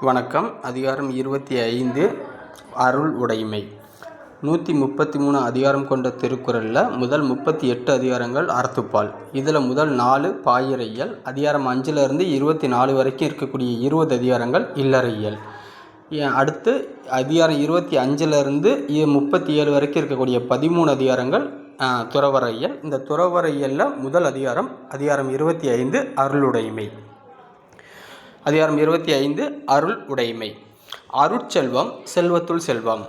வணக்கம். அதிகாரம் 25 அருள் உடைமை. 133 அதிகாரம் கொண்ட திருக்குறளில் முதல் 38 அதிகாரங்கள் அறத்துப்பால். இதில் முதல் 4 பாயிரையியல். அதிகாரம் 5லேருந்து 24 வரைக்கும் இருக்கக்கூடிய 20 அதிகாரங்கள் இல்லறையியல். அடுத்து அதிகாரம் 25லேருந்து 37 வரைக்கும் இருக்கக்கூடிய 13 அதிகாரங்கள் துறவறையியல். இந்த துறவறையியலில் முதல் அதிகாரம் 25 அருளுடைமை. அதிகாரம் 25 அருள் உடைமை. அருட்செல்வம் செல்வத்துள் செல்வம்.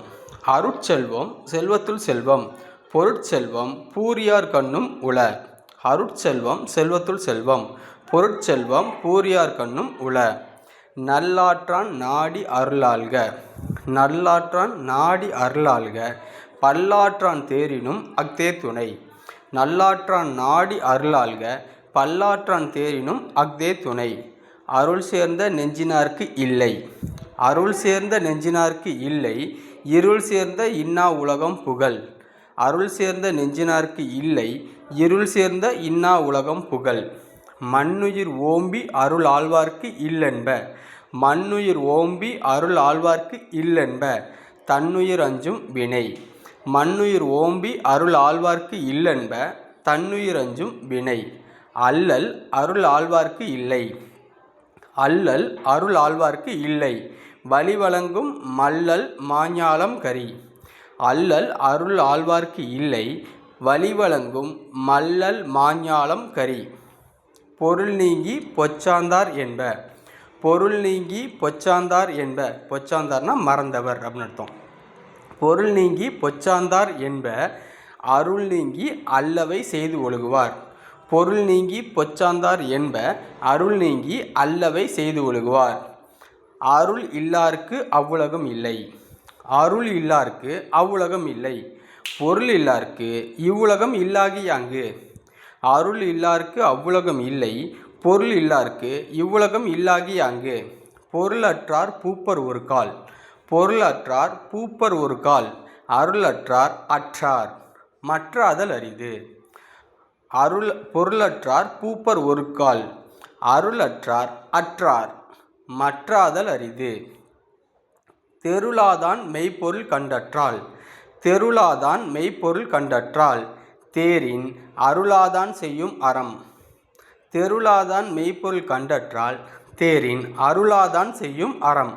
அருட்செல்வம் செல்வத்துள் செல்வம். பொருட்செல்வம் பூரியார் கண்ணும் உள. அருட்செல்வம் செல்வத்துள் செல்வம். பொருட்செல்வம் பூரியார் கண்ணும் உள. நல்லாற்றான் நாடி அருளாள்க. நல்லாற்றான் நாடி அருளாள்க. பல்லாற்றான் தேரினும் அஃதே துணை. நல்லாற்றான் நாடி அருளாள்க. பல்லாற்றான் தேரினும் அஃதே துணை. அருள் சேர்ந்த நெஞ்சினார்க்கு இல்லை. அருள் சேர்ந்த நெஞ்சினார்க்கு இல்லை. இருள் சேர்ந்த இன்னா உலகம் புகழ். அருள் சேர்ந்த நெஞ்சினார்க்கு இல்லை. இருள் சேர்ந்த இன்னா உலகம் புகழ். மண்ணுயிர் ஓம்பி அருள் ஆழ்வார்க்கு இல்லென்ப. மண்ணுயிர் ஓம்பி அருள் ஆழ்வார்க்கு இல்லென்ப. தன்னுயிர் அஞ்சும் வினை. மண்ணுயிர் ஓம்பி அருள் ஆழ்வார்க்கு இல்லென்ப. தன்னுயிர் அஞ்சும் வினை. அல்லல் அருள் ஆழ்வார்க்கு இல்லை. அல்லல் அருள் ஆழ்வார்க்கு இல்லை. வழி வழங்கும் மல்லல் மாஞாலம் கரி. அல்லல் அருள் ஆழ்வார்க்கு இல்லை. வழி வழங்கும் மல்லல் மாஞாலம் கரி. பொருள் நீங்கி பொச்சாந்தார் என்ப. பொருள் நீங்கி பொச்சாந்தார் என்ப. பொச்சாந்தார்னா மறந்தவர் அப்படின்னு அர்த்தம். பொருள் நீங்கி பொச்சாந்தார் என்ப. அருள் நீங்கி அல்லவை செய்து ஒழுகுவார். பொருள் நீங்கி பொச்சாந்தார் என்ப. அருள் நீங்கி அல்லவை செய்து ஒழுகுவார். அருள் இல்லார்க்கு அவ்வுலகம் இல்லை. அருள் இல்லார்க்கு அவ்வுலகம் இல்லை. பொருள் இல்லார்க்கு இவ்வுலகம் இல்லாகி அங்கு. அருள் இல்லார்க்கு அவ்வுலகம் இல்லை. பொருள் இல்லார்க்கு இவ்வுலகம் இல்லாகி அங்கு. பொருளற்றார் பூப்பர் ஒரு கால். பொருளற்றார் பூப்பர் ஒரு கால். அருளற்றார் அற்றார் மற்ற அதல் அரிது. பொருளற்றார் பூப்பர் ஒரு கால். அருளற்றார் அற்றார் மற்றாதல் அரிது. தெருளாதான் மெய்ப்பொருள் கண்டற்றால். தெருளாதான் மெய்ப்பொருள் கண்டற்றால் தேரின் அருளாதான் செய்யும் அறம். தெருளாதான் மெய்ப்பொருள் கண்டற்றால் தேரின் அருளாதான் செய்யும் அறம்.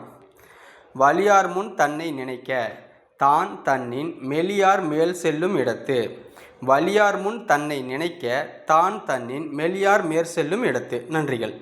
வலியார் முன் தன்னை நினைக்க. தான் தன்னின் மெலியார் மேல் செல்லும் இடத்து. வலியார் முன் தன்னை நினைக்க. தான் தன்னின் மெலியார் மேற் செல்லும் இடத்து. நன்றிகள்.